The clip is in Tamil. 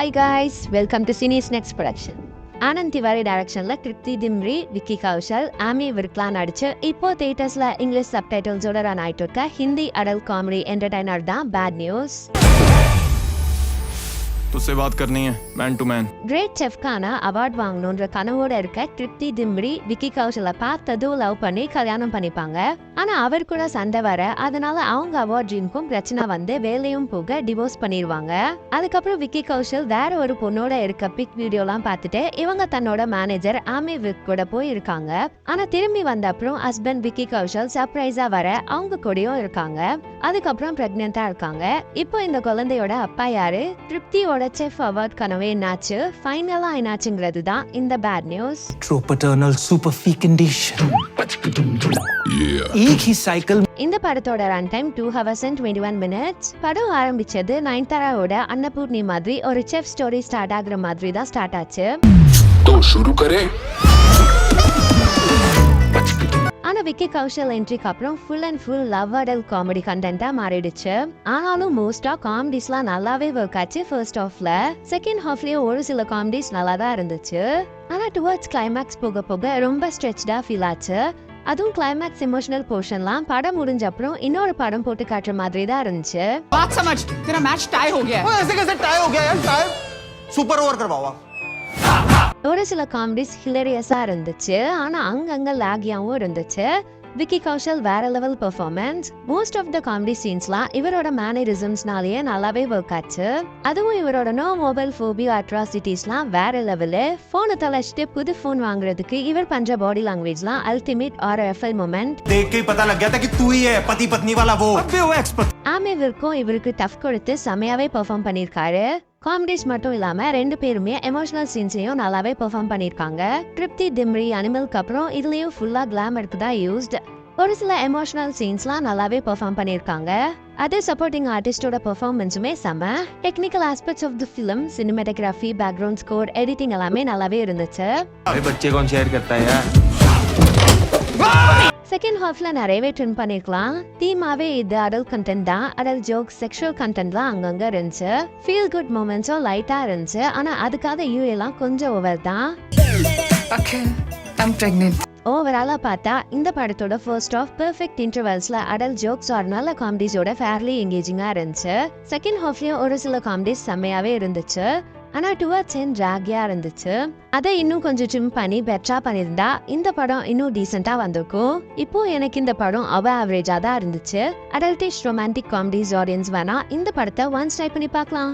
Hi guys, welcome to Cine Snacks Production. Anand Tiwari directionல Kriti Dimri, Vicky Kaushal, ஆமி விர்க்லாம் நடிச்சு இப்போ தியேட்டர்ஸ்ல இங்கிலீஷ் சப்டைட்டில்ஸோட ரன் ஆயிட்டு இருக்க ஹிந்தி அடல்ட் காமெடி என்டர்டைனர் தான் பேட் நியூஸ். तुझसे बात करनी है मैन टू मैन. கிரேட் செஃப்கான அவார்ட் வாங்கணுன்ற கனவோட இருக்க கிருத்தி திம்ரி விக்கி கௌஷலை பார்த்ததும் லவ் பண்ணி கல்யாணம் பண்ணிப்பாங்க. ஆனா அவர் கூட சண்டை வர அதனால அவங்க அவார்ட் ட்ரீம்க்கும் பிரச்சனை வந்து வேலையும் போக டிவோர்ஸ் பண்ணிடுவாங்க. அதுக்கப்புறம் விக்கி கௌஷல் வேற ஒரு பொண்ணோட இருக்க பிக் வீடியோலாம் பார்த்துட்டு இவங்க தன்னோட மேனேஜர் ஆமி விர்க் கூட போய் இருக்காங்க. ஆனா திரும்பி வந்த அப்புறம் ஹஸ்பண்ட் விக்கி கௌஷல் சர்ப்ரைஸா வர அவங்க கூடயும் இருக்காங்க. அதுக்கப்புறம் பிரெக்னெண்டா இருக்காங்க. இப்போ இந்த குழந்தையோட அப்பா யாரு, திருப்தியோட செஃப் அவார்ட் கனவே என்னாச்சு, ஃபைனலா என்னாச்சுங்கிறது தான் இந்த bad news. True paternal super fecundation. एक ही cycle. இந்த படத்தோட run time 2 hours and 21 minutes. படம் ஆரம்பிச்சது நயன்தாராவோட அன்னபூர்ணி மாதிரி ஒரு செஃப் ஸ்டோரி ஸ்டார்ட் ஆகுற மாதிரி தான் ஸ்டார்ட் ஆச்சு. तो शुरू करें. ஆனா விக்கி கௌஷல் என்ட்ரிக்கு அப்புறம் full and full love adult comedy கண்டென்ட்டா மாறிடுச்சு. ஆனாலும் மோஸ்டா காமெடிஸ்லாம் நல்லாவே ஒர்க் ஆச்சு ஃபர்ஸ்ட் ஹாஃப்ல. செகண்ட் ஹாஃப்லயும் ஒரு சில காமெடிஸ் நல்லா தான் இருந்துச்சு. ஆனா டுவர்ட்ஸ் கிளைமேக்ஸ் போக போக ரொம்ப ஸ்ட்ரெச்டா ஃபீல் ஆச்சு. அதுவும் கிளைமேக்ஸ் எமோஷனல் போர்ஷன்லாம் படம் முடிஞ்ச அப்புறம் இன்னொரு படம் போட்டு காட்டுற மாதிரி தான் இருந்துச்சு. बात समझ, तेरा मैच टाई हो गया है। ऐसे कैसे टाई हो गया यार? टाई सुपर ओवर करवाओ आप. ஒரு சில காமெடிஸ் ஹிலரியஸா இருந்துச்சு. ஆனா அங்கங்க லாகியாவும் இருந்துச்சு. விக்கி கௌஷல் வேற level performance. Most of the comedy சீன்ஸ்லாம் இவரோட மேனரிசம்ஸ்னாலேயே நல்லாவே ஒர்க் ஆச்சு. அதுவும் இவரோட நோ மொபைல் ஃபோபியா அட்ராசிட்டிஸ்லாம் வேற லெவலு. போனை தொலைச்சிட்டு புது போன் வாங்குறதுக்கு இவர் பண்ற பாடி லாங்குவேஜ்லாம் அல்டிமேட் RFL மொமெண்ட். देख के ही पता लग गया था कि तू ही है पति पत्नी वाला वो. अबे वो एक्सपर्ट. ஆமிவிற்கும் இவருக்கு டஃப் கொடுத்து செமையாவே பெர்ஃபார்ம் பண்ணிருக்காரு. காமெடிஸ் மட்டும் இல்லாம ரெண்டு பேருமே எமோஷனல் சீன்ஸ்லயும் நல்லாவே பெர்ஃபார்ம் பண்ணிருக்காங்க. கிருத்தி திம்ரி அனிமலுக்கு அப்புறம் இதுலயும் ஃபுல்லா கிளாமருக்கு தான் யூஸ்ட். ஒரு சில எமோஷனல் சீன்ஸ்லாம் நல்லாவே பெர்ஃபார்ம் பண்ணிருக்காங்க. அதே சப்போர்ட்டிங் ஆர்டிஸ்டோட பெர்ஃபார்மன்ஸுமே செம. Technical aspects of the film, cinematography, background score, editing எல்லாமே நல்லாவே இருந்துச்சு. बच्चे कौन शेयर करता है यार? செகண்ட் ஹாஃப்ல நிறையவே ட்ரிம் பண்ணிருக்கலாம். தீமாவே இது அடல்ட் கண்டென்ட் தான். அடல்ட் ஜோக்ஸ், செக்ஷுவல் கண்டென்ட்லாம் அங்கங்க இருந்துச்சு. ஃபீல் குட் மூமெண்ட்ஸும் லைட்டா இருந்துச்சு. ஆனா அதுக்காக எல்லாம் கொஞ்சம் ஓவர் தான். I'm pregnant. ஓவராலா பார்த்தா இந்த படத்தோட ஃபர்ஸ்ட் ஆஃப் பெர்ஃபெக்ட் இன்டர்வல்ஸ்ல அடல்ட் ஜோக்ஸ் ஒரு நல்ல காமெடிஸோட ஃபேர்லி எங்கேஜிங்கா இருந்துச்சு. செகண்ட் ஹாஃப்லயும் ஒரு சில காமெடிஸ் செம்மையாவே இருந்துச்சு. ஆனா டுவர்ட்ஸ் எண்ட் ராகியா இருந்துச்சு. அதை இன்னும் கொஞ்சம் ட்ரிம் பண்ணி பெட்டரா பண்ணிருந்தா இந்த படம் இன்னும் டீசெண்டா வந்திருக்கும். இப்போ எனக்கு இந்த படம் ஆவரேஜா தான் இருந்துச்சு. அடல்டிஷ் ரொமான்டிக் காமெடிஸ் ஆடியன்ஸ் வேணா இந்த படத்தை ஒன்ஸ் ட்ரை பண்ணி பார்க்கலாம்.